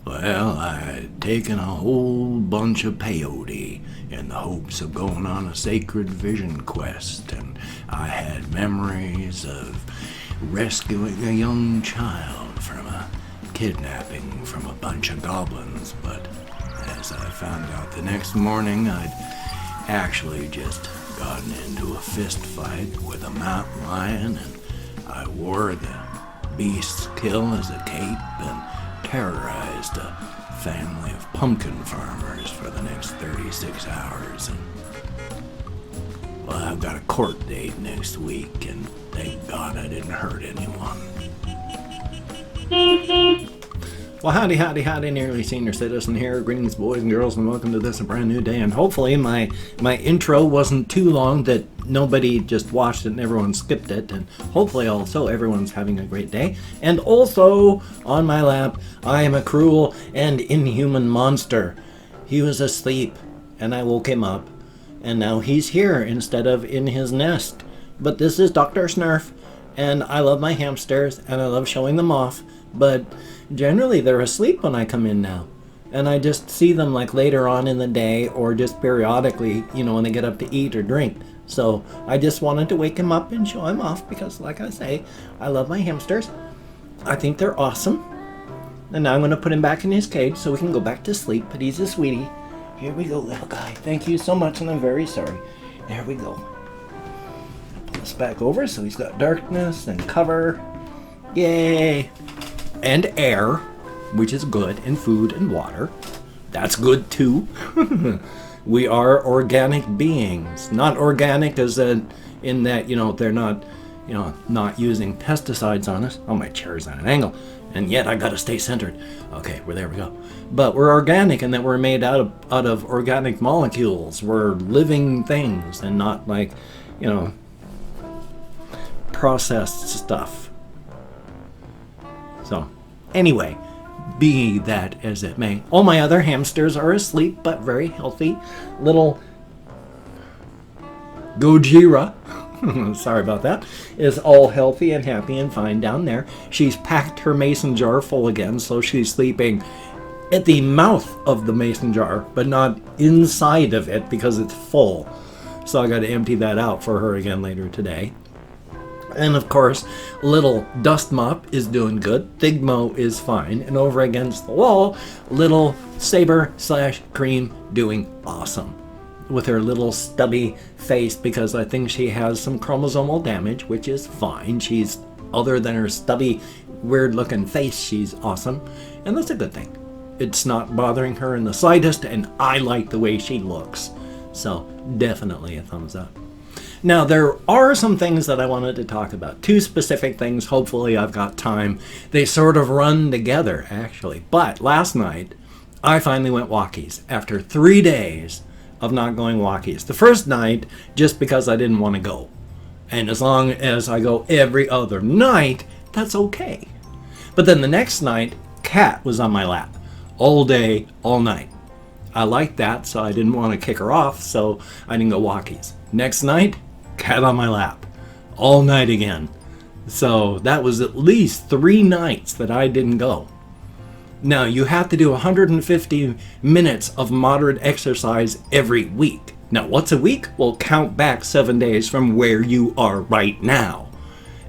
Well, I'd taken a whole bunch of peyote in the hopes of going on a sacred vision quest, and I had memories of rescuing a young child from a kidnapping from a bunch of goblins, but as I found out the next morning, I'd actually just gotten into a fist fight with a mountain lion, and I wore the beast's kill as a cape and terrorized a family of pumpkin farmers for the next 36 hours. And well, I've got a court date next week, and thank God I didn't hurt anyone. Well, howdy, nearly senior citizen here. Greetings, boys and girls, and welcome to this brand new day. And hopefully my intro wasn't too long that nobody just watched it and everyone skipped it. And hopefully also everyone's having a great day. And also, on my lap, I am a cruel and inhuman monster. He was asleep, and I woke him up. And now he's here instead of in his nest. But this is Dr. Snurf, and I love my hamsters, and I love showing them off. But generally they're asleep when I come in now, and I just see them like later on in the day or just periodically, when they get up to eat or drink. So I just wanted to wake him up and show him off because, like I say, I love my hamsters. I think they're awesome. And now I'm going to put him back in his cage so we can go back to sleep, but he's a sweetie. Here we go, little guy. Thank you so much, and I'm very sorry. There we go. Pull this back over so he's got darkness and cover. Yay! And air, which is good, and food and water. That's good too. We are organic beings. Not organic as in that, they're not, not using pesticides on us. Oh, my chair is at an angle. And yet I gotta stay centered. Okay, there we go. But we're organic in that we're made out of organic molecules. We're living things and not like, processed stuff. So, anyway, be that as it may. All my other hamsters are asleep, but very healthy. Little Gojira, sorry about that, is all healthy and happy and fine down there. She's packed her mason jar full again, so she's sleeping at the mouth of the mason jar, but not inside of it because it's full. So I got to empty that out for her again later today. And of course, little Dust Mop is doing good. Thigmo is fine. And over against the wall, little Saber/Cream doing awesome. With her little stubby face, because I think she has some chromosomal damage, which is fine. She's, other than her stubby, weird looking face, she's awesome. And that's a good thing. It's not bothering her in the slightest, and I like the way she looks. So, definitely a thumbs up. Now, there are some things that I wanted to talk about. Two specific things. Hopefully, I've got time. They sort of run together, actually. But last night, I finally went Walkies after 3 days of not going Walkies. The first night, just because I didn't want to go. And as long as I go every other night, that's okay. But then the next night, Cat was on my lap. All day, all night. I liked that, so I didn't want to kick her off, so I didn't go Walkies. Next night, Cat on my lap. All night again. So that was at least 3 nights that I didn't go. Now, you have to do 150 minutes of moderate exercise every week. Now, what's a week? Well, count back 7 days from where you are right now.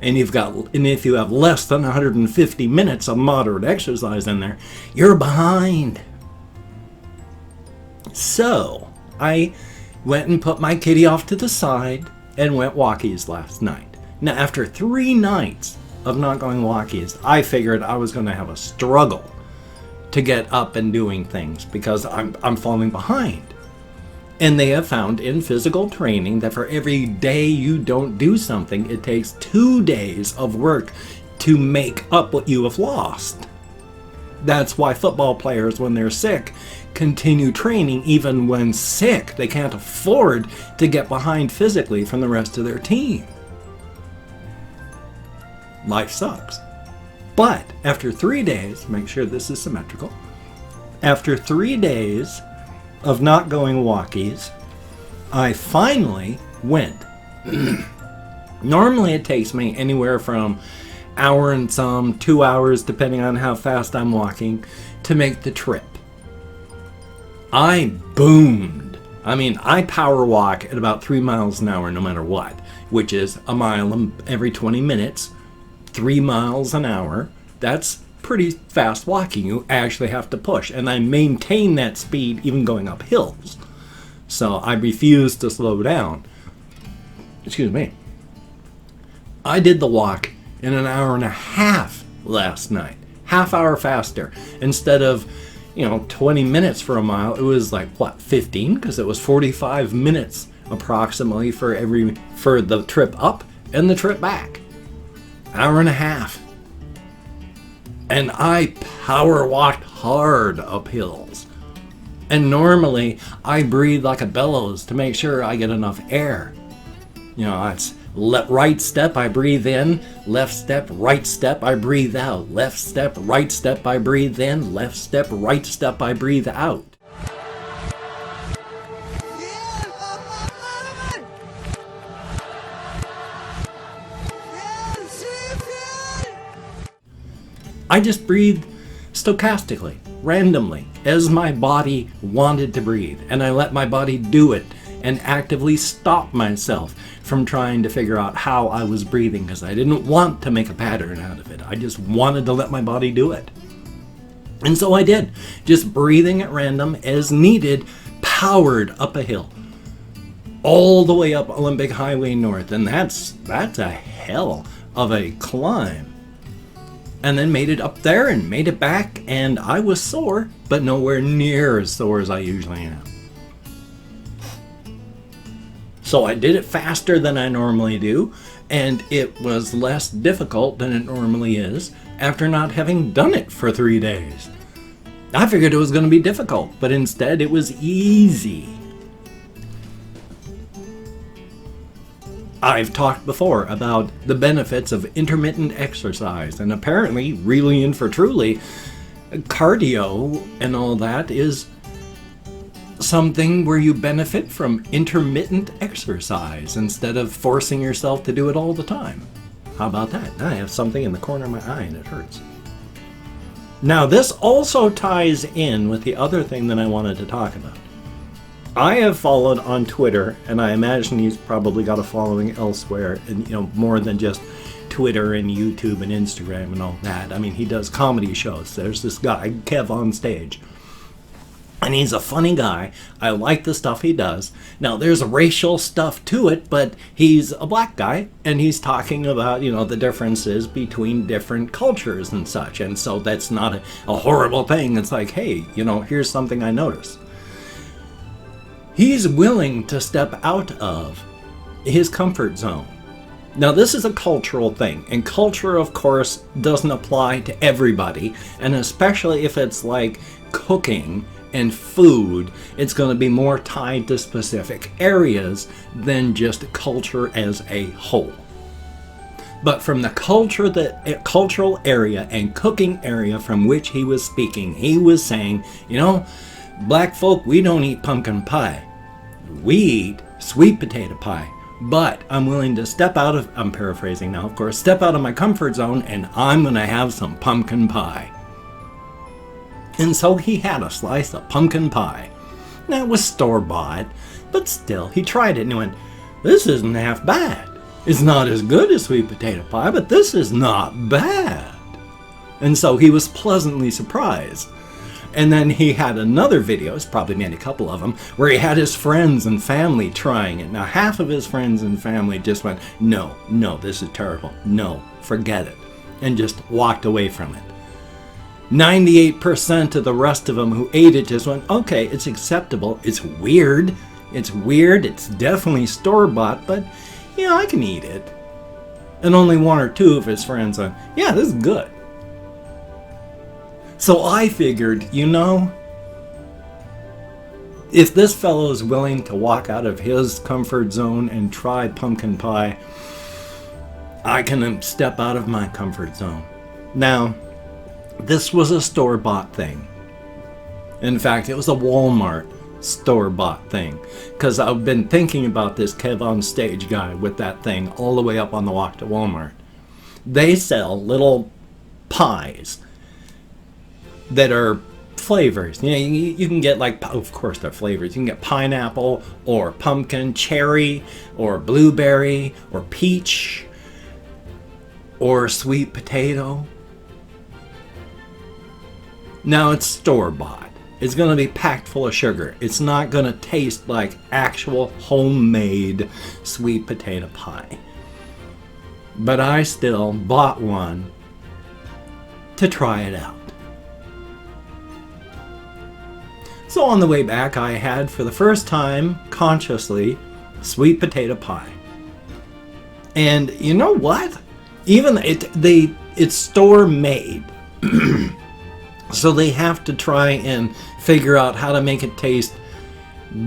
And if you have less than 150 minutes of moderate exercise in there, you're behind. So, I went and put my kitty off to the side and went Walkies last night. Now, after 3 nights of not going Walkies, I figured I was going to have a struggle to get up and doing things because I'm falling behind. And they have found in physical training that for every day you don't do something, it takes 2 days of work to make up what you have lost. That's why football players, when they're sick, continue training even when sick. They can't afford to get behind physically from the rest of their team. Life sucks. But after 3 days, make sure this is symmetrical, after 3 days of not going Walkies, I finally went. Normally it takes me anywhere from hour and some, 2 hours, depending on how fast I'm walking, to make the trip. I boomed. I mean, I power walk at about 3 miles an hour no matter what, which is a mile every 20 minutes, 3 miles an hour. That's pretty fast walking. You actually have to push, and I maintain that speed even going up hills. So I refuse to slow down. Excuse me. I did the walk in an hour and a half last night. Half hour faster. Instead of, 20 minutes for a mile, it was like, 15? Because it was 45 minutes approximately for the trip up and the trip back. Hour and a half. And I power walked hard up hills. And normally I breathe like a bellows to make sure I get enough air. It's right step, I breathe in. Left step, right step, I breathe out. Left step, right step, I breathe in. Left step, right step, I breathe out. I just breathed stochastically, randomly, as my body wanted to breathe. And I let my body do it and actively stop myself from trying to figure out how I was breathing, because I didn't want to make a pattern out of it. I just wanted to let my body do it. And so I did, just breathing at random as needed, powered up a hill. All the way up Olympic Highway North, and that's a hell of a climb. And then made it up there and made it back, and I was sore, but nowhere near as sore as I usually am. So I did it faster than I normally do, and it was less difficult than it normally is after not having done it for 3 days. I figured it was going to be difficult, but instead it was easy. I've talked before about the benefits of intermittent exercise, and apparently, really and for truly, cardio and all that is something where you benefit from intermittent exercise instead of forcing yourself to do it all the time. How about that? I have something in the corner of my eye and it hurts. Now, this also ties in with the other thing that I wanted to talk about. I have followed on Twitter, and I imagine he's probably got a following elsewhere, and more than just Twitter and YouTube and Instagram and all that. I mean, he does comedy shows. There's this guy, Kev on Stage, and he's a funny guy. I like the stuff he does. Now, there's racial stuff to it, but he's a black guy, and he's talking about, the differences between different cultures and such, and so that's not a horrible thing. It's like, hey, here's something I noticed. He's willing to step out of his comfort zone. Now, this is a cultural thing, and culture, of course, doesn't apply to everybody, and especially if it's like cooking and food, it's going to be more tied to specific areas than just culture as a whole. But from the cultural area and cooking area from which he was speaking, he was saying, black folk, we don't eat pumpkin pie. We eat sweet potato pie. But I'm willing to I'm paraphrasing now, of course, step out of my comfort zone, and I'm going to have some pumpkin pie. And so he had a slice of pumpkin pie. Now, it was store-bought, but still, he tried it and he went, this isn't half bad. It's not as good as sweet potato pie, but this is not bad. And so he was pleasantly surprised. And then he had another video, he's probably made a couple of them, where he had his friends and family trying it. Now, half of his friends and family just went, no, this is terrible. No, forget it. And just walked away from it. 98% of the rest of them who ate it just went, okay, it's acceptable. It's weird. It's definitely store-bought, but, I can eat it. And only one or two of his friends went, yeah, this is good. So I figured, if this fellow is willing to walk out of his comfort zone and try pumpkin pie, I can step out of my comfort zone. Now, this was a store-bought thing. In fact, it was a Walmart store-bought thing. Because I've been thinking about this Kev on Stage guy with that thing all the way up on the walk to Walmart. they sell little pies that are flavors. You know, you can get, like, of course they're flavors. You can get pineapple or pumpkin, cherry or blueberry or peach or sweet potato. Now it's store-bought. It's going to be packed full of sugar. It's not going to taste like actual homemade sweet potato pie. But I still bought one to try it out. So on the way back, I had, for the first time, consciously, sweet potato pie. And you know what? Even it's store-made. So they have to try and figure out how to make it taste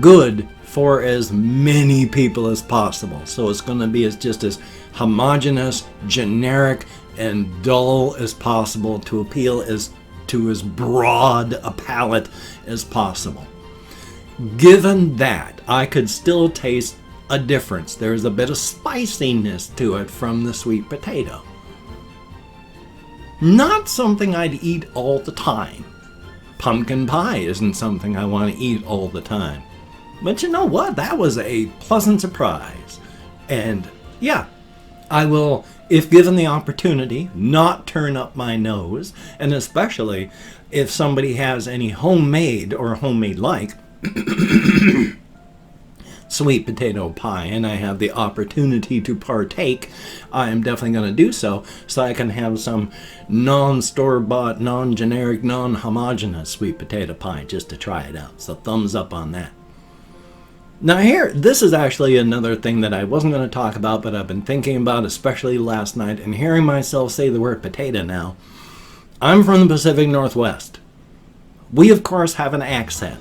good for as many people as possible. So it's going to be just as homogeneous, generic, and dull as possible to appeal to as broad a palate as possible. Given that, I could still taste a difference. There's a bit of spiciness to it from the sweet potato. Not something I'd eat all the time. Pumpkin pie isn't something I want to eat all the time. But you know what? That was a pleasant surprise. And yeah, I will, if given the opportunity, not turn up my nose. And especially if somebody has any homemade or homemade-like sweet potato pie and I have the opportunity to partake, I am definitely going to do so I can have some non-store-bought, non-generic, non-homogeneous sweet potato pie just to try it out. So thumbs up on that. Now here, this is actually another thing that I wasn't going to talk about, but I've been thinking about, especially last night, and hearing myself say the word potato now. I'm from the Pacific Northwest. We, of course, have an accent.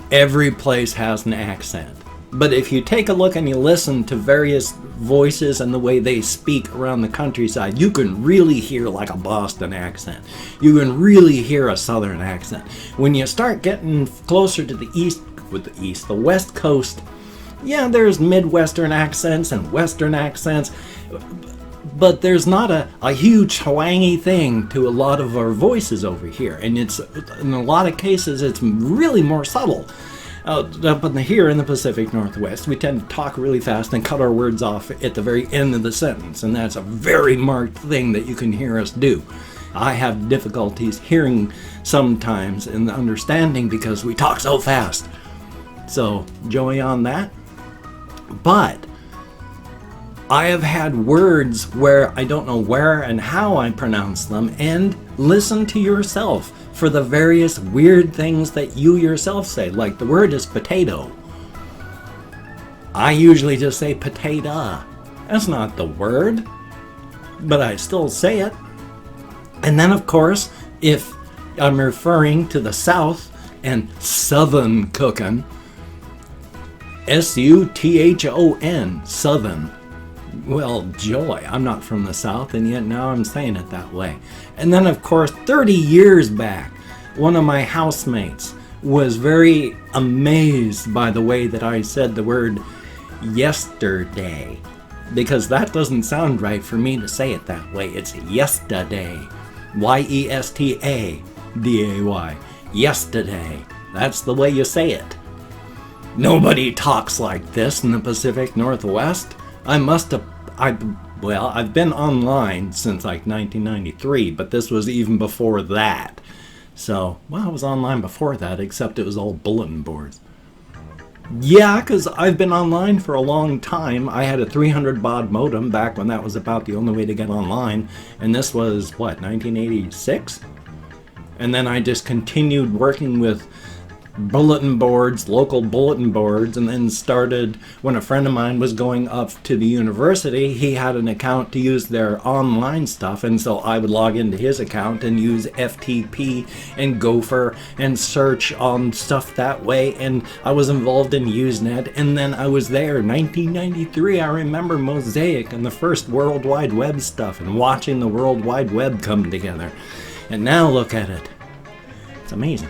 Every place has an accent. But if you take a look and you listen to various voices and the way they speak around the countryside, you can really hear like a Boston accent. You can really hear a Southern accent. When you start getting closer to the West Coast, yeah, there's Midwestern accents and Western accents, but there's not a huge twangy thing to a lot of our voices over here. And it's, in a lot of cases, it's really more subtle. Here in the Pacific Northwest, we tend to talk really fast and cut our words off at the very end of the sentence. And that's a very marked thing that you can hear us do. I have difficulties hearing sometimes and understanding because we talk so fast. So, joy on that. But I have had words where I don't know where and how I pronounce them, and listen to yourself for the various weird things that you yourself say. Like the word is potato. I usually just say potato. That's not the word, but I still say it. And then, of course, if I'm referring to the South and Southern cooking, S-U-T-H-O-N, Southern. Well, joy, I'm not from the South, and yet now I'm saying it that way. And then, of course, 30 years back, one of my housemates was very amazed by the way that I said the word yesterday, because that doesn't sound right for me to say it that way. It's yesterday. Y-E-S-T-A-D-A-Y. Yesterday. That's the way you say it. Nobody talks like this in the Pacific Northwest. I've been online since like 1993, but this was even before that. So, well, I was online before that, except it was all bulletin boards. Yeah, because I've been online for a long time. I had a 300 baud modem back when that was about the only way to get online. And this was, 1986? And then I just continued working with bulletin boards, local bulletin boards, and then started, when a friend of mine was going up to the university, he had an account to use their online stuff, and so I would log into his account and use FTP and Gopher and search on stuff that way, and I was involved in Usenet, and then I was there, 1993, I remember Mosaic and the first World Wide Web stuff, and watching the World Wide Web come together. And now look at it. It's amazing.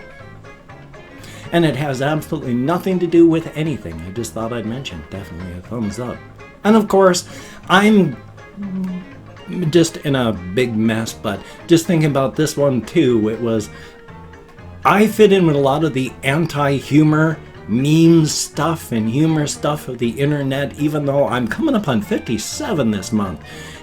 And it has absolutely nothing to do with anything. I just thought I'd mention. Definitely a thumbs up. And of course, I'm just in a big mess. But just thinking about this one too, it was, I fit in with a lot of the anti-humor memes stuff and humor stuff of the internet, even though I'm coming up on 57 this month,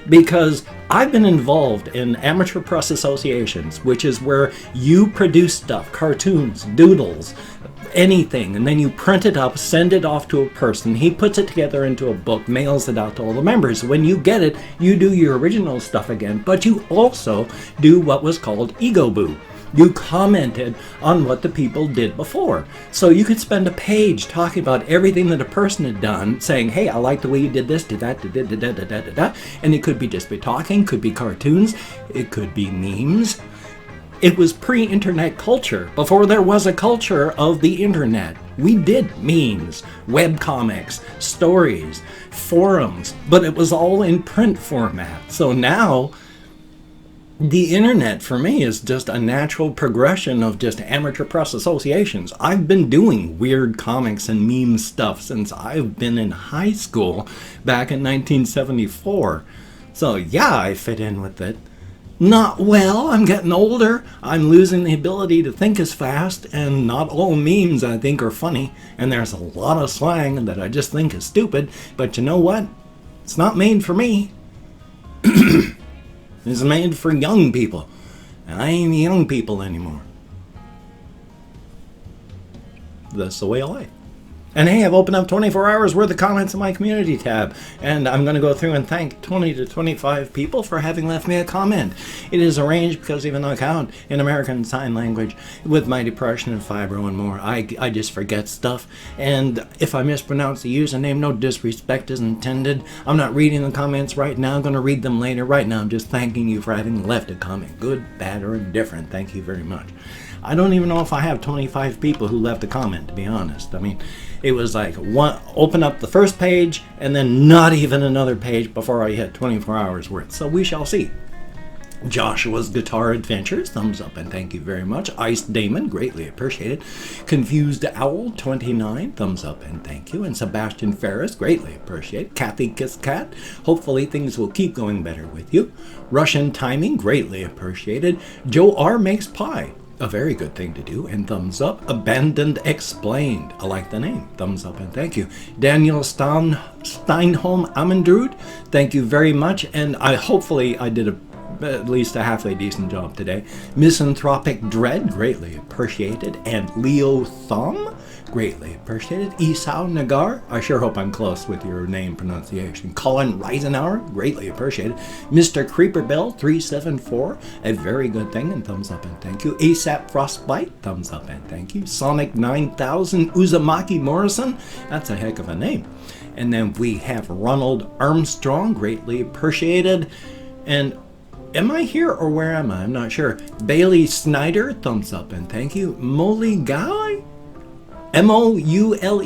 because I've been involved in amateur press associations, which is where you produce stuff, cartoons, doodles, anything, and then you print it up, send it off to a person, he puts it together into a book, mails it out to all the members. When you get it, you do your original stuff again, but you also do what was called Ego Boo. You commented on what the people did before. So you could spend a page talking about everything that a person had done, saying, hey, I like the way you did this, did that, did that, did that, did that, did that. And it could be just be talking, could be cartoons, it could be memes. It was pre-internet culture, before there was a culture of the internet. We did memes, webcomics, stories, forums, but it was all in print format. So now, the internet for me is just a natural progression of just amateur press associations. I've been doing weird comics and meme stuff since I've been in high school back in 1974. So yeah, I fit in with it. Not well, I'm getting older, I'm losing the ability to think as fast, and not all memes I think are funny, and there's a lot of slang that I just think is stupid, but you know what? It's not made for me. It's made for young people, and I ain't young people anymore. That's the way of life. And hey, I've opened up 24 hours worth of comments in my community tab, and I'm going to go through and thank 20 to 25 people for having left me a comment. It is arranged because even though I count in American Sign Language, with my depression and fibro and more, I just forget stuff. And if I mispronounce the username, no disrespect is intended. I'm not reading the comments right now. I'm going to read them later. Right now, I'm just thanking you for having left a comment. Good, bad, or indifferent. Thank you very much. I don't even know if I have 25 people who left a comment, to be honest. I mean, it was like open up the first page and then not even another page before I hit 24 hours worth. So we shall see. Joshua's Guitar Adventures, thumbs up and thank you very much. Ice Damon, greatly appreciated. Confused Owl, 29, thumbs up and thank you. And Sebastian Ferris, greatly appreciated. Kathy Kiss Cat, hopefully things will keep going better with you. Russian Timing, greatly appreciated. Joe R. Makes Pie, a very good thing to do, and thumbs up. Abandoned Explained, I like the name, thumbs up and thank you. Daniel Steinholm Amendrud, thank you very much, and hopefully I did at least a halfway decent job today. Misanthropic Dread, greatly appreciated. And Leo Thumb, greatly appreciated. Esau Nagar, I sure hope I'm close with your name pronunciation. Colin Reisenauer, greatly appreciated. Mr. Creeperbell 374, a very good thing, and thumbs up and thank you. ASAP Frostbite, thumbs up and thank you. Sonic 9000 Uzumaki Morrison, that's a heck of a name. And then we have Ronald Armstrong, greatly appreciated. And am I here or where am I? I'm not sure. Bailey Snyder, thumbs up and thank you. Moulegai? Moulegai.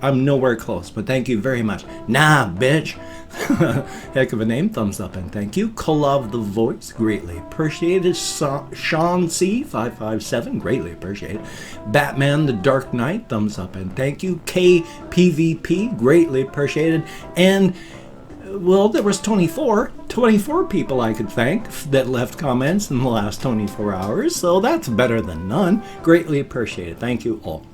I'm nowhere close, but thank you very much. Nah, bitch. Heck of a name, thumbs up and thank you. Kolov the Voice, greatly appreciated. Sean C 557, greatly appreciated. Batman the Dark Knight, thumbs up and thank you. KPVP, greatly appreciated. And well, there was 24 people I could thank that left comments in the last 24 hours, so that's better than none. Greatly appreciated. Thank you all.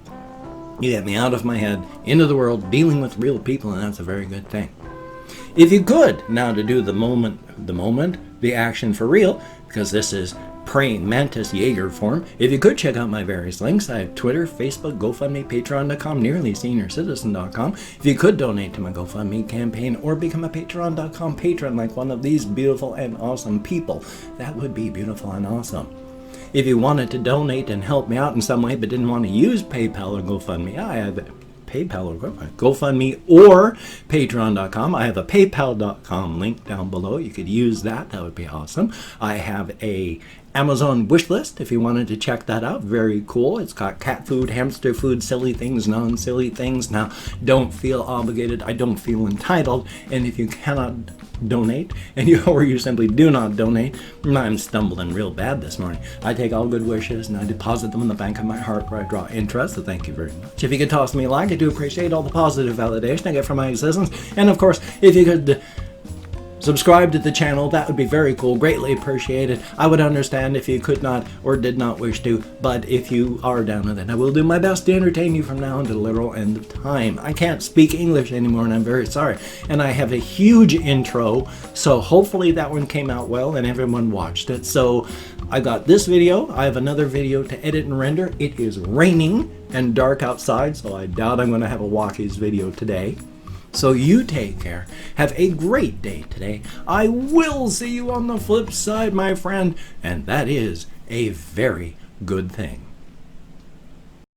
You get me out of my head, into the world, dealing with real people, and that's a very good thing. If you could, now to do the action for real, because this is praying mantis Jaeger form. If you could check out my various links, I have Twitter, Facebook, GoFundMe, Patreon.com, NearlySeniorCitizen.com. If you could donate to my GoFundMe campaign or become a Patreon.com patron like one of these beautiful and awesome people, that would be beautiful and awesome. If you wanted to donate and help me out in some way but didn't want to use PayPal or GoFundMe, I have PayPal or GoFundMe or Patreon.com. I have a PayPal.com link down below. You could use that. That would be awesome. I have a Amazon wish list if you wanted to check that out. Very cool. It's got cat food, hamster food, silly things, non-silly things. Now, don't feel obligated. I don't feel entitled. And if you cannot donate, or you simply do not donate, I'm stumbling real bad this morning. I take all good wishes and I deposit them in the bank of my heart where I draw interest, so thank you very much. If you could toss me a like, I do appreciate all the positive validation I get from my existence. And of course, if you could Subscribe to the channel. That would be very cool. Greatly appreciated. I would understand if you could not or did not wish to, but if you are down with it, I will do my best to entertain you from now until the literal end of time. I can't speak English anymore, and I'm very sorry. And I have a huge intro, so hopefully that one came out well and everyone watched it. So I got this video. I have another video to edit and render. It is raining and dark outside, so I doubt I'm going to have a Walkies video today. So you take care. Have a great day today. I will see you on the flip side, my friend, and that is a very good thing.